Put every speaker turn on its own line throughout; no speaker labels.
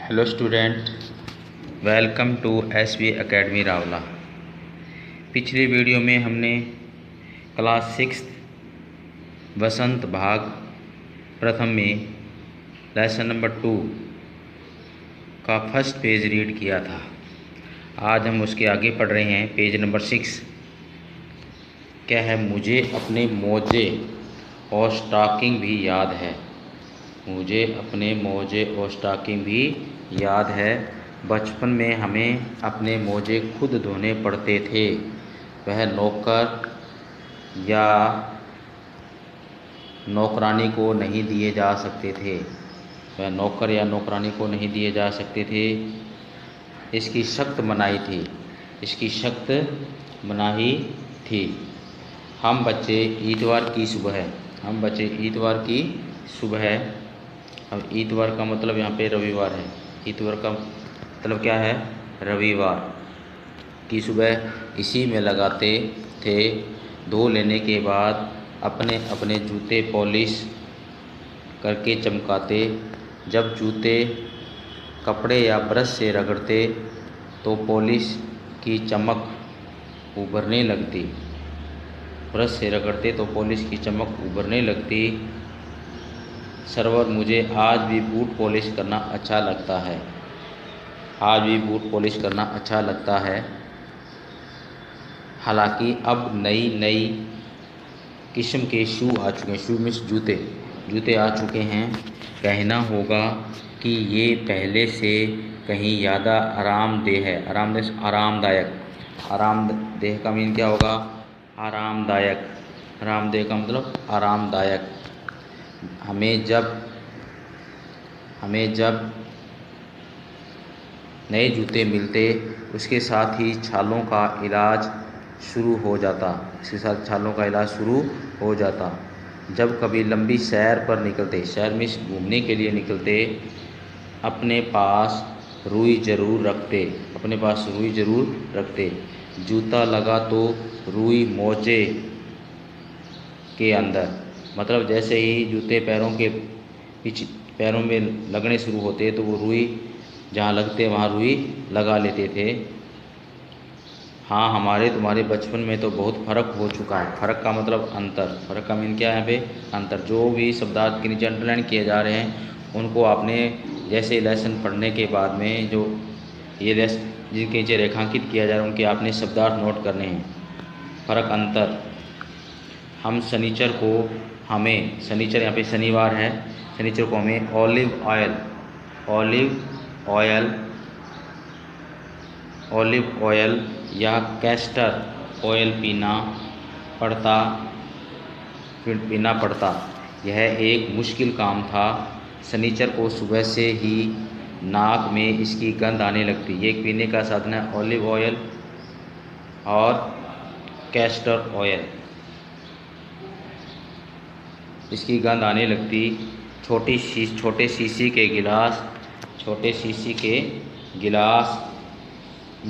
Hello student, welcome to SV academy Rawla. पिछली वीडियो में हमने क्लास 6 वसंत भाग प्रथम में लेसन नंबर 2 का फर्स्ट पेज रीड किया था। आज हम उसके आगे पढ़ रहे हैं पेज नंबर 6। क्या है? मुझे अपने मोजे और स्टॉकिंग भी याद है। मुझे अपने मोजे और स्टॉकिंग भी याद है। बचपन में हमें अपने मोजे खुद धोने पड़ते थे। वह नौकर या नौकरानी को नहीं दिए जा सकते थे। वह नौकर या नौकरानी को नहीं दिए जा सकते थे। इसकी सख्त मनाही थी। इसकी सख्त मनाही थी। हम बच्चे इतवार की सुबह अब इतवार का मतलब यहाँ पे रविवार है। इतवार का मतलब क्या है? रविवार की सुबह इसी में लगाते थे। धो लेने के बाद अपने अपने जूते पॉलिश करके चमकाते। जब जूते कपड़े या ब्रश से रगड़ते तो पॉलिश की चमक उभरने लगती। सरवर, मुझे आज भी बूट पॉलिश करना अच्छा लगता है। हालांकि अब नई नई किस्म के शू आ चुके हैं। शू मीन्स जूते आ चुके हैं। कहना होगा कि ये पहले से कहीं ज़्यादा आरामदेह है। आरामदेह का मीन क्या होगा? आरामदायक। आरामदेह का मतलब आरामदायक। हमें जब नए जूते मिलते उसके साथ ही छालों का इलाज शुरू हो जाता। जब कभी लंबी सैर पर निकलते, सैर में घूमने के लिए निकलते, अपने पास रुई ज़रूर रखते। जूता लगा तो रुई मोजे के अंदर, मतलब जैसे ही जूते पैरों में लगने शुरू होते तो वो रुई जहाँ लगते वहाँ रुई लगा लेते थे। हाँ, हमारे तुम्हारे बचपन में तो बहुत फ़र्क हो चुका है। फ़र्क का मतलब अंतर। फ़र्क का मीन क्या है यहाँ पे? अंतर। जो भी शब्दार्थ के नीचे अंडरलाइन किए जा रहे हैं उनको आपने जैसे लेसन पढ़ने के बाद में जो ये लेसन जिनके नीचे रेखांकित किया जा रहा है उनके आपने शब्दार्थ नोट करने हैं। फ़र्क, अंतर। शनिचर यहाँ पे शनिवार है। शनिचर को हमें ऑलिव ऑयल या कैस्टर ऑयल पीना पड़ता। यह एक मुश्किल काम था। शनिचर को सुबह से ही नाक में इसकी गंध आने लगती। ये पीने का साधन है ऑलिव ऑयल और कैस्टर ऑयल। इसकी गंध आने लगती। छोटे शीशी के गिलास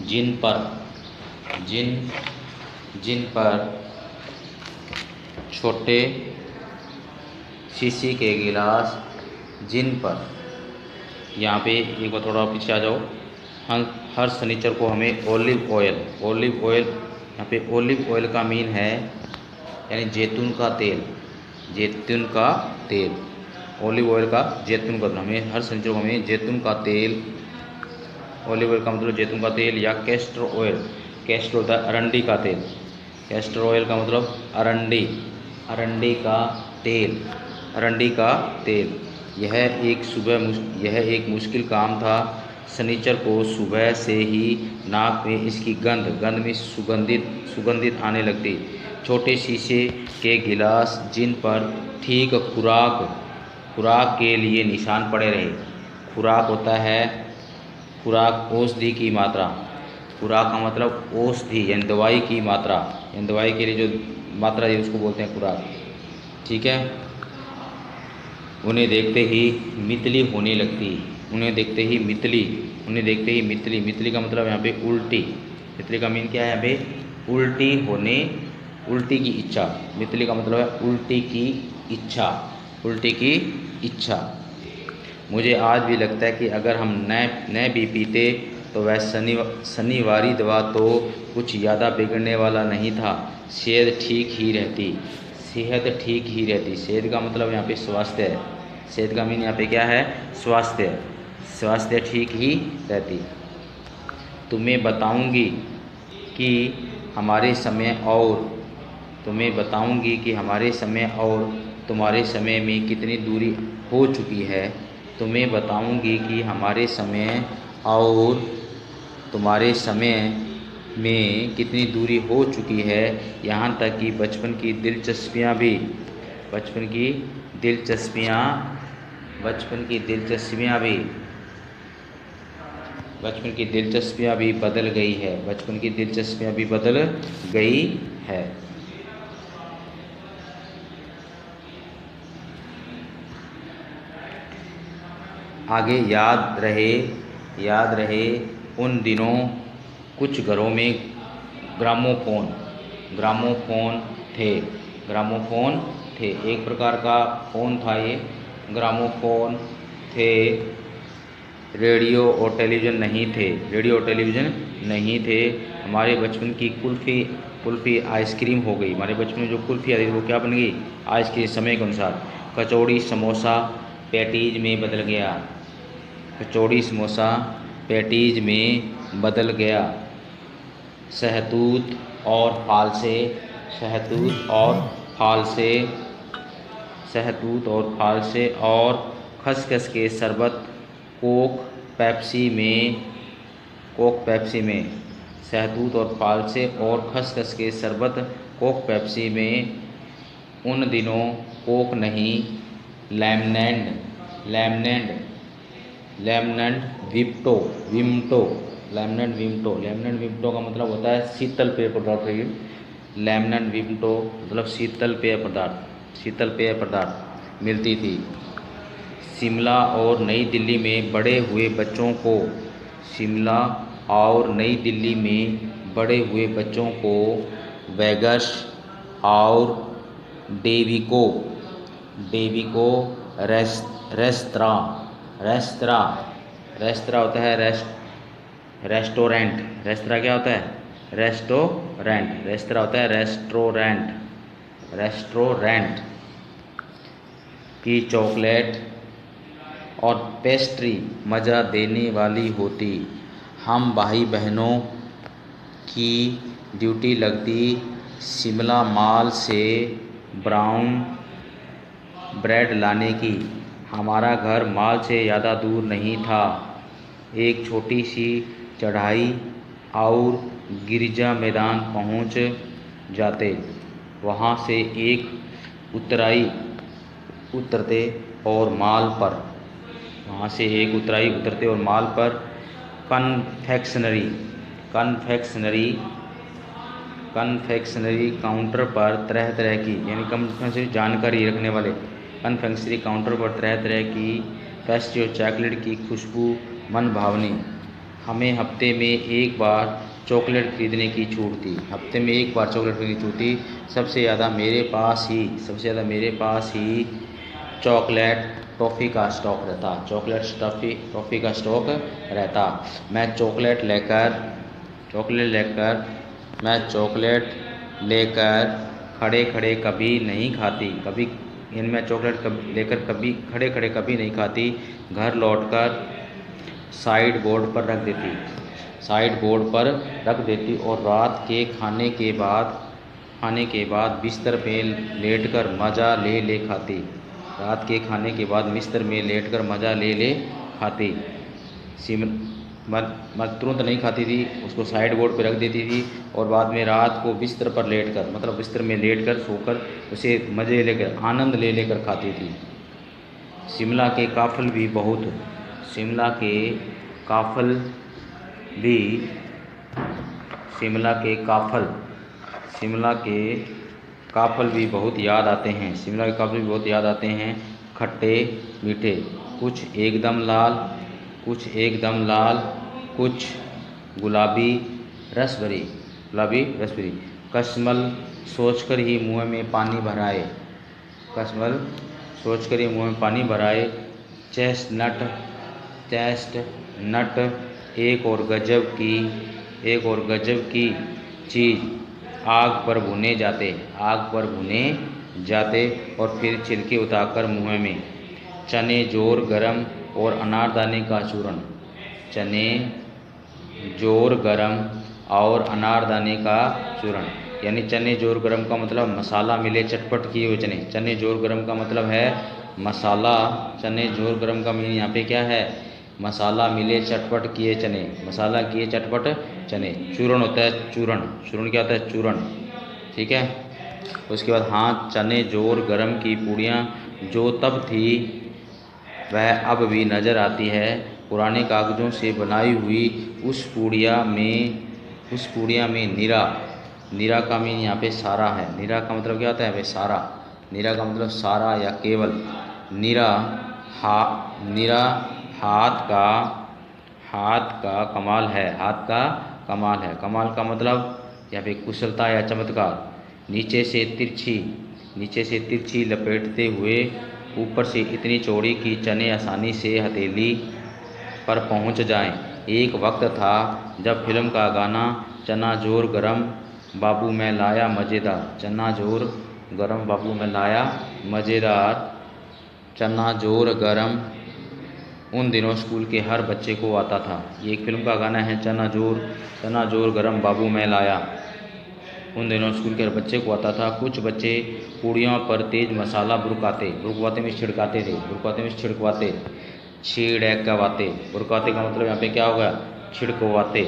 जिन पर छोटे शीशी के गिलास यहाँ पे एक बार थोड़ा पीछे आ जाओ। हर शनिचर को हमें ऑलिव ऑयल यहाँ पे ऑलिव ऑयल का मीन है यानी जैतून का तेल। ऑलिव ऑयल का जैतून का, हमें हर शनिचर को हमें जैतून का तेल, ऑलिव ऑयल का मतलब जैतून का तेल या कैस्टर ऑयल। कैस्टर होता है अरंडी का तेल। कैस्टर ऑयल का मतलब अरंडी का तेल। यह एक मुश्किल काम था। शनिचर को सुबह से ही नाक में इसकी गंध में सुगंधित आने लगती। छोटे शीशे के गिलास जिन पर ठीक खुराक के लिए निशान पड़े रहे। खुराक होता है औषधि की मात्रा। खुराक का मतलब औषधि यानी दवाई की मात्रा। यानी दवाई के लिए जो मात्रा है उसको बोलते हैं खुराक। ठीक है। उन्हें देखते ही मितली होने लगती। मितली का मतलब यहाँ पे उल्टी। मितली का मीन क्या है यहाँ पे? उल्टी की इच्छा। मितली का मतलब है उल्टी की इच्छा। मुझे आज भी लगता है कि अगर हम न भी पीते तो वह शनिवारी दवा तो कुछ ज़्यादा बिगड़ने वाला नहीं था। सेहत ठीक ही रहती। सेहत ठीक ही रहती। सेहत का मतलब यहाँ पे स्वास्थ्य है। सेहत का मीन यहाँ पे क्या है? स्वास्थ्य। स्वास्थ्य ठीक ही रहती। तुम्हें बताऊंगी कि हमारे समय और तुम्हें बताऊंगी कि हमारे समय और तुम्हारे समय में कितनी दूरी हो चुकी है। तुम्हें बताऊंगी कि हमारे समय और तुम्हारे समय में कितनी दूरी हो चुकी है, यहाँ तक कि बचपन की दिलचस्पियाँ भी बचपन की दिलचस्पियाँ भी बदल गई है। बचपन की दिलचस्पियाँ भी बदल गई है। आगे याद रहे उन दिनों कुछ घरों में ग्रामोफोन थे। एक प्रकार का फ़ोन था ये, ग्रामोफोन थे। रेडियो और टेलीविज़न नहीं थे। हमारे बचपन की कुल्फ़ी आइसक्रीम हो गई। हमारे बचपन में जो कुल्फ़ी आती थी वो क्या बन गई? आइसक्रीम। समय के अनुसार कचौड़ी समोसा पैटीज में बदल गया। कचौड़ी समोसा पैटीज में बदल गया। शहतूत और फालसे और खसखस के शरबत कोक पेप्सी में। शहतूत और फालसे और खसखस के शरबत कोक पेप्सी में। उन दिनों कोक नहीं, लेमनेड विम्टो का मतलब होता है शीतल पेय पदार्थ। लेमनेड विम्टो मतलब शीतल पेय पदार्थ मिलती थी। शिमला और नई दिल्ली में बड़े हुए बच्चों को वेगस और डेविको रेस्तरां होता है रेस्टोरेंट। रेस्तरां क्या होता है? रेस्टोरेंट। रेस्तरां होता है रेस्टोरेंट की चॉकलेट और पेस्ट्री मज़ा देने वाली होती। हम भाई बहनों की ड्यूटी लगती शिमला मॉल से ब्राउन ब्रेड लाने की। हमारा घर मॉल से ज़्यादा दूर नहीं था। एक छोटी सी चढ़ाई और गिरजा मैदान पहुंच जाते। वहां से एक उतरते और मॉल पर कन्फेक्शनरी काउंटर पर तरह की यानी कन्फेक्शनरी जानकारी रखने वाले कन्फेक्शनरी काउंटर पर तरह की पेस्ट्री और चॉकलेट की खुशबू मन भावनी। हमें हफ्ते में एक बार चॉकलेट खरीदने की छूट थी। सबसे ज़्यादा मेरे पास ही चॉकलेट टॉफ़ी का स्टॉक रहता। मैं चॉकलेट लेकर खड़े कभी नहीं खाती। घर लौटकर साइड बोर्ड पर रख देती और रात के खाने के बाद बिस्तर में लेटकर मज़ा ले खाती। तुरंत नहीं खाती थी, उसको साइड बोर्ड पर रख देती थी और बाद में रात को बिस्तर में लेटकर सोकर उसे आनंद लेकर खाती थी। शिमला के काफ़ल भी बहुत याद आते हैं। खट्टे मीठे, कुछ एकदम लाल, कुछ गुलाबी रस भरी। कश्मल सोचकर ही मुँह में पानी भराए। चेस्टनट, चेस्टनट एक और गजब की चीज़, आग पर भुने जाते और फिर छिलके उतारकर मुँह में। चने जोर गरम और अनारदाने का चूर्ण, चने जोर गरम और अनारदाने का चूर्ण। यानी चने जोर गरम का मतलब मसाला मिले चटपट किए हुए चने। चने जोर गरम का मतलब है मसाला, चने जोर गरम का मीनिंग यहाँ पे क्या है, मसाला मिले चटपट किए चने, मसाला किए चटपट चने। चूर्ण होता है चूर्ण, चूर्ण क्या होता है, चूर्ण, ठीक है। उसके बाद हाँ, चने जोर गरम की पूड़ियाँ जो तब थी वह अब भी नज़र आती है। पुराने कागज़ों से बनाई हुई उस पुड़िया में नीरा का मीन यहाँ पे सारा है। नीरा का मतलब क्या होता है भाई, सारा। नीरा का मतलब सारा या केवल। नीरा हाथ का कमाल है, हाथ का कमाल है। कमाल का मतलब यहाँ पे कुशलता या चमत्कार। नीचे से तिरछी लपेटते हुए ऊपर से इतनी चौड़ी कि चने आसानी से हथेली पर पहुंच जाएं। एक वक्त था जब फिल्म का गाना चना जोर गरम बाबू मैं लाया मज़ेदार, चना जोर गरम बाबू मैं लाया मज़ेदार, चना जोर गरम उन दिनों स्कूल के हर बच्चे को आता था। ये एक फिल्म का गाना है, चना जोर गरम बाबू मैं लाया, उन दिनों स्कूल के हर बच्चे को आता था। कुछ बच्चे पूड़ियों पर तेज मसाला बुरकाते में छिड़कवाते, बुरकाते का मतलब यहाँ पे क्या होगा, छिड़कवाते।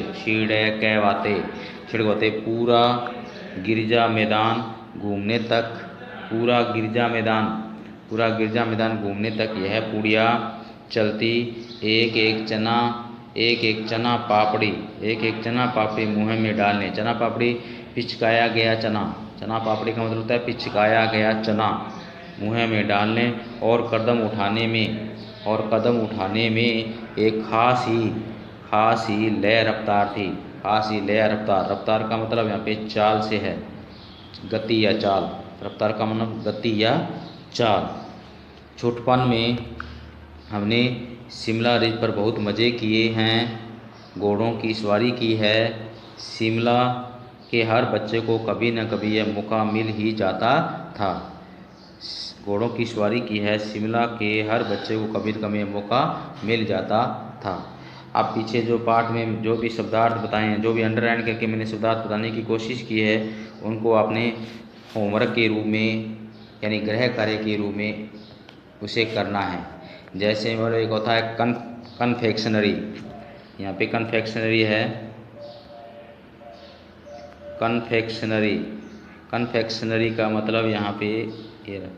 पूरा गिरजा मैदान घूमने तक यह पूड़िया चलती। एक एक चना पापड़ी मुँह में डालने। चना पापड़ी पिचकाया गया चना पापड़ी का मतलब होता है पिचकाया गया चना मुँह में डालने। और कदम उठाने में एक खास ही लय रफ्तार थी। रफ्तार का मतलब यहाँ पे चाल से है, गति या चाल। रफ्तार का मतलब गति या चाल। छोटपन में हमने शिमला रिज पर बहुत मज़े किए हैं, घोड़ों की सवारी की है। शिमला के हर बच्चे को कभी न कभी यह मौका मिल ही जाता था। घोड़ों की सवारी की है, शिमला के हर बच्चे को कभी न कभी यह मौका मिल जाता था। अब पीछे जो पाठ में जो भी शब्दार्थ बताए हैं, जो भी अंडरलाइन करके मैंने शब्दार्थ बताने की कोशिश की है, उनको आपने होमवर्क के रूप में यानी गृह कार्य के रूप में उसे करना है। जैसे मतलब एक होता है कन्फेक्शनरी, यहाँ पे कन्फेक्शनरी है, कन्फेक्शनरी का मतलब यहाँ पे ये रहा,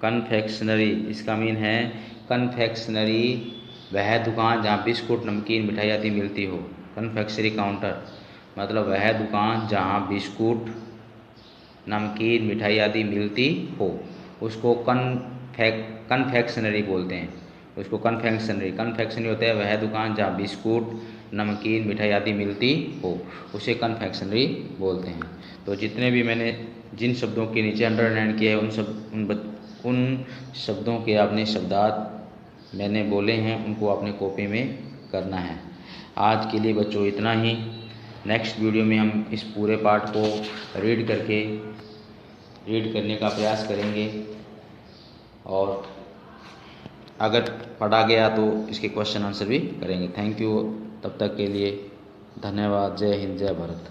कन्फेक्शनरी इसका मीन है कन्फेक्शनरी वह दुकान जहाँ बिस्कुट नमकीन मिठाई आदि मिलती हो। कन्फेक्शनरी काउंटर मतलब वह दुकान जहाँ बिस्कुट नमकीन मिठाई आदि मिलती हो, उसको कन्फेक्शनरी बोलते हैं। उसको कन्फेक्शनरी होता है वह दुकान जहाँ बिस्कुट नमकीन मिठाई आदि मिलती हो, उसे कन्फेक्शनरी बोलते हैं। तो जितने भी मैंने जिन शब्दों के नीचे अंडरलाइन किया है उन शब्दों के आपने शब्दार्थ मैंने बोले हैं, उनको आपने कॉपी में करना है। आज के लिए बच्चों इतना ही। नेक्स्ट वीडियो में हम इस पूरे पाठ को रीड करने का प्रयास करेंगे, और अगर पढ़ा गया तो इसके क्वेश्चन आंसर भी करेंगे। थैंक यू, तब तक के लिए धन्यवाद। जय हिंद, जय भारत।